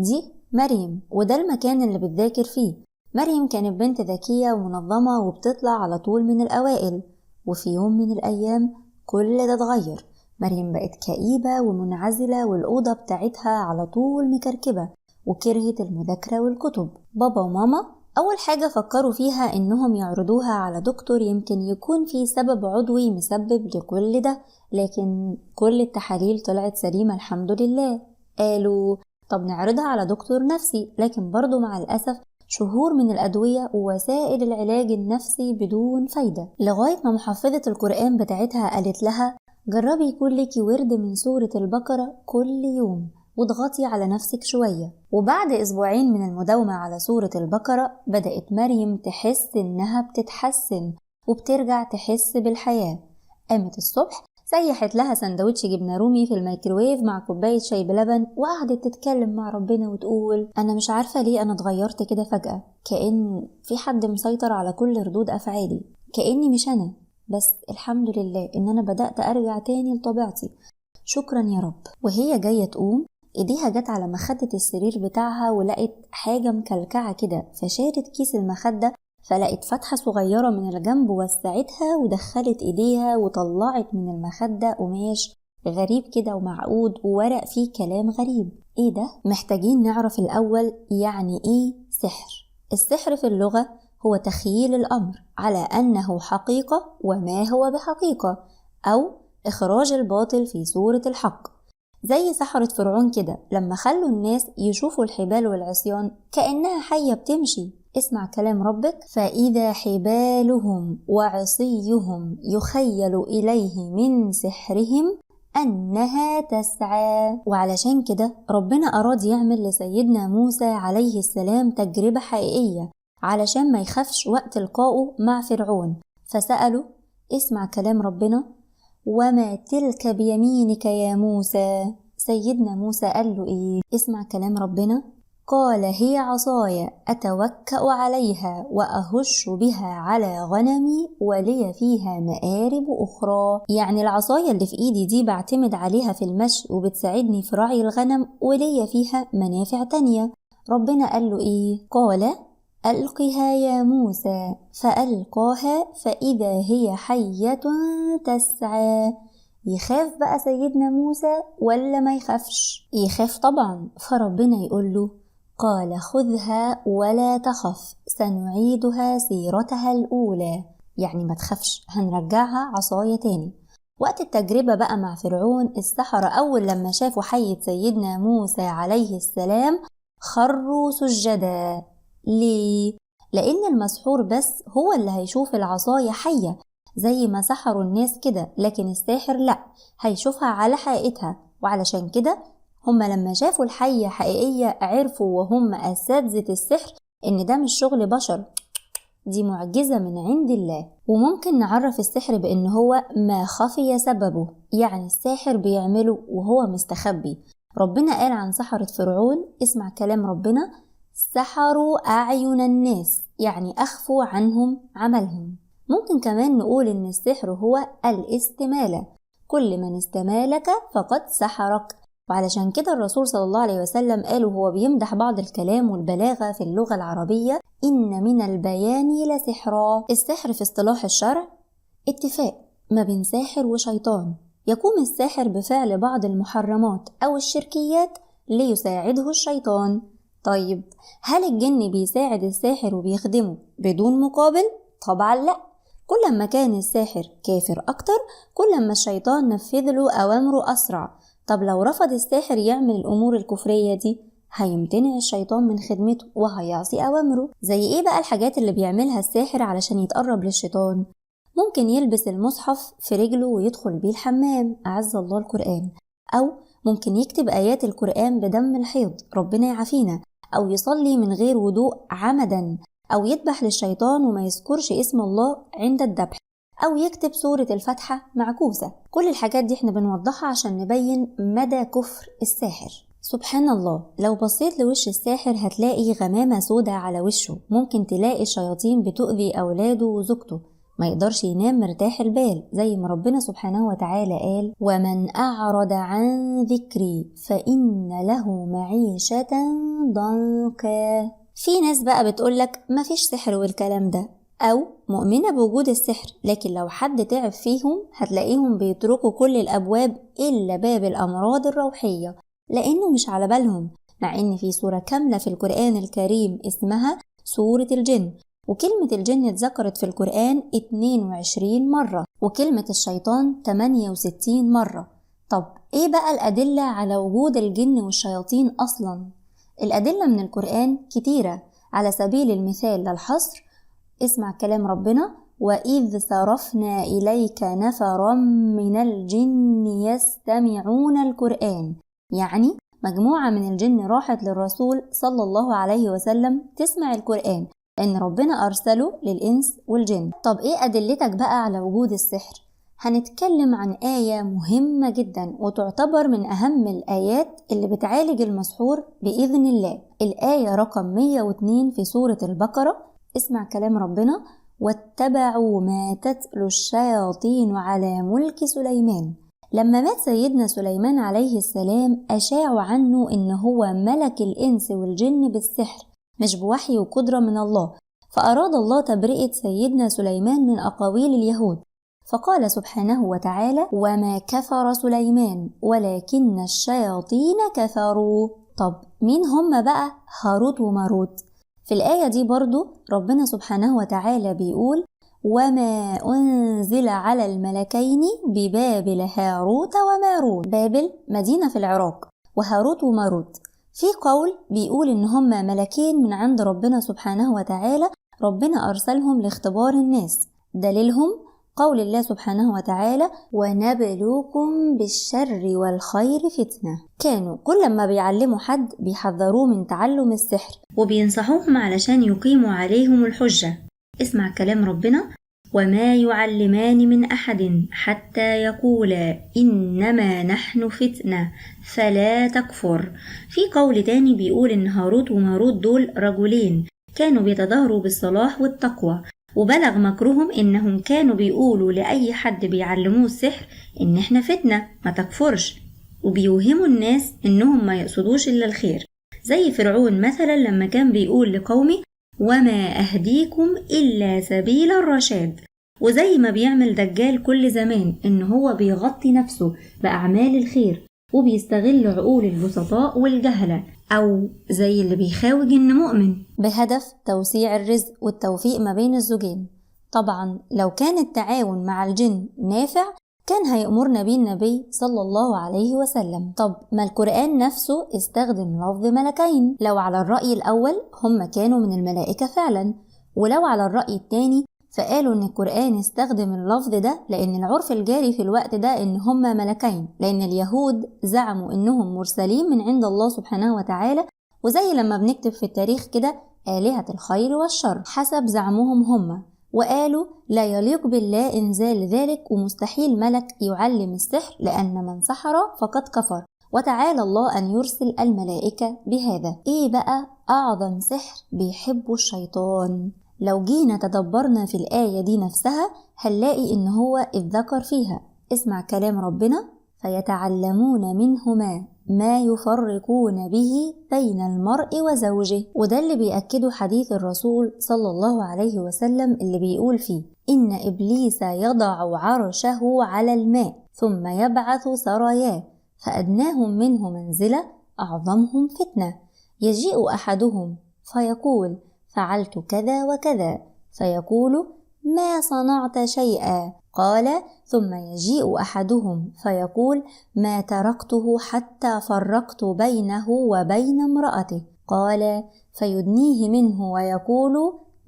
دي مريم وده المكان اللي بتذاكر فيه. مريم كانت بنت ذكية ومنظمة وبتطلع على طول من الأوائل، وفي يوم من الأيام كل ده اتغير. مريم بقت كئيبة ومنعزلة والأوضة بتاعتها على طول مكركبة وكرهت المذاكرة والكتب. بابا وماما أول حاجة فكروا فيها إنهم يعرضوها على دكتور يمكن يكون في سبب عضوي مسبب لكل ده، لكن كل التحاليل طلعت سليمة الحمد لله. قالوا طب نعرضها على دكتور نفسي، لكن برضو مع الأسف شهور من الأدوية ووسائل العلاج النفسي بدون فايدة، لغاية ما محفظة القرآن بتاعتها قالت لها جربي يكون ليكي ورد من سورة البقرة كل يوم واضغطي على نفسك شوية. وبعد أسبوعين من المداومة على سورة البقرة بدأت مريم تحس إنها بتتحسن وبترجع تحس بالحياة. قامت الصبح سيحت لها سندوتش جبنة رومي في الميكروويف مع كوباية شاي بلبن وقعدت تتكلم مع ربنا وتقول أنا مش عارفة ليه أنا اتغيرت كده فجأة، كأن في حد مسيطر على كل ردود أفعالي، كأني مش أنا، بس الحمد لله إن أنا بدأت أرجع تاني لطبيعتي، شكرا يا رب. وهي جاية تقوم ايديها جت على مخدة السرير بتاعها ولقت حاجة مكلكعة كده، فشالت كيس المخدة فلقت فتحة صغيرة من الجنب وسعتها ودخلت ايديها وطلعت من المخدة قماش غريب كده ومعقود وورق فيه كلام غريب. ايه ده؟ محتاجين نعرف الاول يعني ايه سحر. السحر في اللغة هو تخييل الامر على انه حقيقة وما هو بحقيقة، او اخراج الباطل في صورة الحق. زي سحرة فرعون كده لما خلوا الناس يشوفوا الحبال والعصيان كأنها حية بتمشي. اسمع كلام ربك فإذا حبالهم وعصيهم يخيل إليه من سحرهم أنها تسعى. وعلشان كده ربنا أراد يعمل لسيدنا موسى عليه السلام تجربة حقيقية علشان ما يخافش وقت لقائه مع فرعون، فسأله اسمع كلام ربنا وما تلك بيمينك يا موسى. سيدنا موسى قال له ايه؟ اسمع كلام ربنا قال هي عصاي أتوكأ عليها وأهش بها على غنمي ولي فيها مآرب أخرى. يعني العصاية اللي في إيدي دي بعتمد عليها في المشي وبتساعدني في رعي الغنم ولي فيها منافع تانية. ربنا قال له إيه؟ قال ألقها يا موسى فألقاها فإذا هي حية تسعى. يخاف بقى سيدنا موسى ولا ما يخافش؟ يخاف طبعا. فربنا يقول له قال خذها ولا تخف سنعيدها سيرتها الأولى، يعني ما تخافش هنرجعها عصاية تاني. وقت التجربة بقى مع فرعون السحرة أول لما شافوا حية سيدنا موسى عليه السلام خروا سجدا. ليه؟ لأن المسحور بس هو اللي هيشوف العصاية حية زي ما سحروا الناس كده، لكن الساحر لأ، هيشوفها على حقيقتها. وعلشان كده هم لما شافوا الحية حقيقية عرفوا وهم أساتذة السحر إن ده مش شغل بشر، دي معجزة من عند الله. وممكن نعرف السحر بإن هو ما خفي سببه، يعني الساحر بيعمله وهو مستخبي. ربنا قال عن سحرة فرعون اسمع كلام ربنا سحروا أعين الناس، يعني أخفوا عنهم عملهم. ممكن كمان نقول إن السحر هو الاستمالة، كل من استمالك فقد سحرك. وعلشان كده الرسول صلى الله عليه وسلم قال وهو بيمدح بعض الكلام والبلاغة في اللغة العربية إن من البيان لسحرا. السحر في اصطلاح الشرع اتفاق ما بين ساحر وشيطان، يقوم الساحر بفعل بعض المحرمات أو الشركيات ليساعده الشيطان. طيب هل الجن بيساعد الساحر وبيخدمه بدون مقابل؟ طبعا لا. كل ما كان الساحر كافر أكتر كل ما الشيطان نفذ له أوامره أسرع. طب لو رفض الساحر يعمل الأمور الكفرية دي هيمتنع الشيطان من خدمته وهيعصي أوامره. زي إيه بقى الحاجات اللي بيعملها الساحر علشان يتقرب للشيطان؟ ممكن يلبس المصحف في رجله ويدخل بيه الحمام أعز الله القرآن، أو ممكن يكتب آيات القرآن بدم الحيض ربنا يعافينا، أو يصلي من غير وضوء عمدا، أو يذبح للشيطان وما يذكرش اسم الله عند الذبح، أو يكتب سورة الفاتحة معكوسة. كل الحاجات دي احنا بنوضحها عشان نبين مدى كفر الساحر. سبحان الله، لو بصيت لوش الساحر هتلاقي غمامة سودة على وشه. ممكن تلاقي الشياطين بتؤذي أولاده وزوجته، ما يقدرش ينام مرتاح البال، زي ما ربنا سبحانه وتعالى قال ومن أعرض عن ذكري فإن له معيشة ضنكا. في ناس بقى بتقولك مفيش سحر والكلام ده، أو مؤمنة بوجود السحر، لكن لو حد تعب فيهم هتلاقيهم بيتركوا كل الأبواب إلا باب الأمراض الروحية، لأنه مش على بالهم، مع إن في سورة كاملة في القرآن الكريم اسمها سورة الجن، وكلمة الجن اتذكرت في القرآن 22 مرة، وكلمة الشيطان 68 مرة. طب إيه بقى الأدلة على وجود الجن والشياطين أصلا؟ الأدلة من القرآن كتيرة، على سبيل المثال للحصر اسمع كلام ربنا: وإذ صرفنا إليك نفرا من الجن يستمعون القرآن. يعني مجموعة من الجن راحت للرسول صلى الله عليه وسلم تسمع القرآن، لأن ربنا أرسله للإنس والجن. طب إيه أدلتك بقى على وجود السحر؟ هنتكلم عن آية مهمة جدا وتعتبر من أهم الآيات اللي بتعالج المسحور بإذن الله. الآية رقم 102 في سورة البقرة. اسمع كلام ربنا: واتبعوا ما تتلو الشياطين على ملك سليمان. لما مات سيدنا سليمان عليه السلام أشاعوا عنه إن هو ملك الإنس والجن بالسحر، مش بوحي وقدرة من الله، فأراد الله تبرئة سيدنا سليمان من أقاويل اليهود، فقال سبحانه وتعالى: وما كفر سليمان ولكن الشياطين كفروا. طب مين هم بقى هاروت وماروت؟ في الآية دي برضو ربنا سبحانه وتعالى بيقول: وما أنزل على الملكين ببابل هاروت وماروت. بابل مدينة في العراق، وهاروت وماروت في قول بيقول إن هم ملكين من عند ربنا سبحانه وتعالى، ربنا أرسلهم لاختبار الناس. دليلهم قول الله سبحانه وتعالى: ونبلوكم بالشر والخير فتنة. كانوا كل ما بيعلموا حد بيحذروه من تعلم السحر وبينصحوهم علشان يقيموا عليهم الحجة. اسمع كلام ربنا: وما يعلمان من أحد حتى يقولا إنما نحن فتنة فلا تكفر. في قول تاني بيقول إن هاروت وماروت دول رجلين كانوا بيتظاهروا بالصلاح والتقوى، وبلغ مكرهم إنهم كانوا بيقولوا لأي حد بيعلموه السحر إن إحنا فتنة ما تكفرش، وبيوهموا الناس إنهم ما يقصدوش إلا الخير. زي فرعون مثلا لما كان بيقول لقومه: وما أهديكم إلا سبيل الرشاد. وزي ما بيعمل دجال كل زمان إن هو بيغطي نفسه بأعمال الخير وبيستغل عقول البسطاء والجهلة، أو زي اللي بيخاوج إن مؤمن، بهدف توسيع الرزق والتوفيق ما بين الزوجين. طبعا لو كان التعاون مع الجن نافع كان هيأمرنا بيه النبي صلى الله عليه وسلم. طب ما القرآن نفسه استخدم لفظ ملكين. لو على الرأي الأول هم كانوا من الملائكة فعلا، ولو على الرأي الثاني فقالوا ان القرآن استخدم اللفظ ده لان العرف الجاري في الوقت ده ان هما ملكين، لان اليهود زعموا انهم مرسلين من عند الله سبحانه وتعالى، وزي لما بنكتب في التاريخ كده آلهة الخير والشر حسب زعمهم هما، وقالوا لا يليق بالله إنزال ذلك، ومستحيل ملك يعلم السحر لأن من سحر فقد كفر، وتعالى الله أن يرسل الملائكة بهذا. إيه بقى أعظم سحر بيحبه الشيطان؟ لو جينا تدبرنا في الآية دي نفسها هنلاقي إن هو اتذكر فيها. اسمع كلام ربنا: فيتعلمون منهما ما يفرقون به بين المرء وزوجه. وده اللي بيأكده حديث الرسول صلى الله عليه وسلم اللي بيقول فيه: إن إبليس يضع عرشه على الماء ثم يبعث سراياه فأدناهم منه منزلة أعظمهم فتنة، يجيء أحدهم فيقول فعلت كذا وكذا، فيقول ما صنعت شيئا، قال ثم يجيء أحدهم فيقول ما تركته حتى فرقت بينه وبين امرأته، قال فيدنيه منه ويقول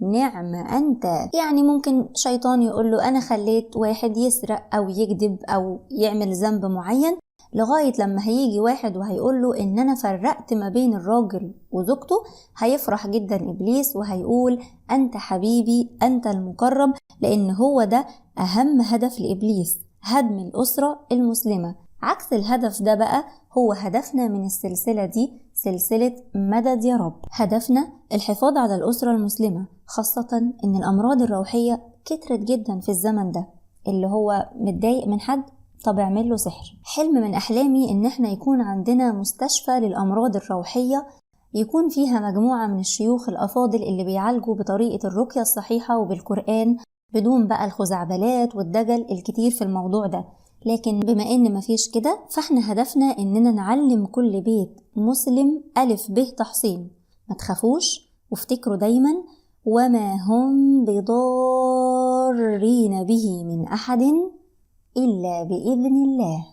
نعم أنت. يعني ممكن شيطان يقول له أنا خليت واحد يسرق أو يكذب أو يعمل ذنب معين، لغاية لما هيجي واحد وهيقول له إن أنا فرقت ما بين الراجل وزوجته، هيفرح جدا إبليس وهيقول أنت حبيبي أنت المقرب، لأن هو ده أهم هدف لإبليس، هدم الأسرة المسلمة. عكس الهدف ده بقى هو هدفنا من السلسلة دي، سلسلة مدد يا رب. هدفنا الحفاظ على الأسرة المسلمة، خاصة إن الأمراض الروحية كترت جدا في الزمن ده. اللي هو متضايق من حد، طب اعمل له سحر. حلم من أحلامي إن احنا يكون عندنا مستشفى للأمراض الروحية يكون فيها مجموعة من الشيوخ الأفاضل اللي بيعالجوا بطريقة الرقية الصحيحة وبالقرآن بدون بقى الخزعبلات والدجل الكتير في الموضوع ده. لكن بما إن مفيش كده، فإحنا هدفنا إننا نعلم كل بيت مسلم ألف ب تحصين. ما تخافوش، وافتكروا دايما: وما هم بضارين به من أحد إلا بإذن الله.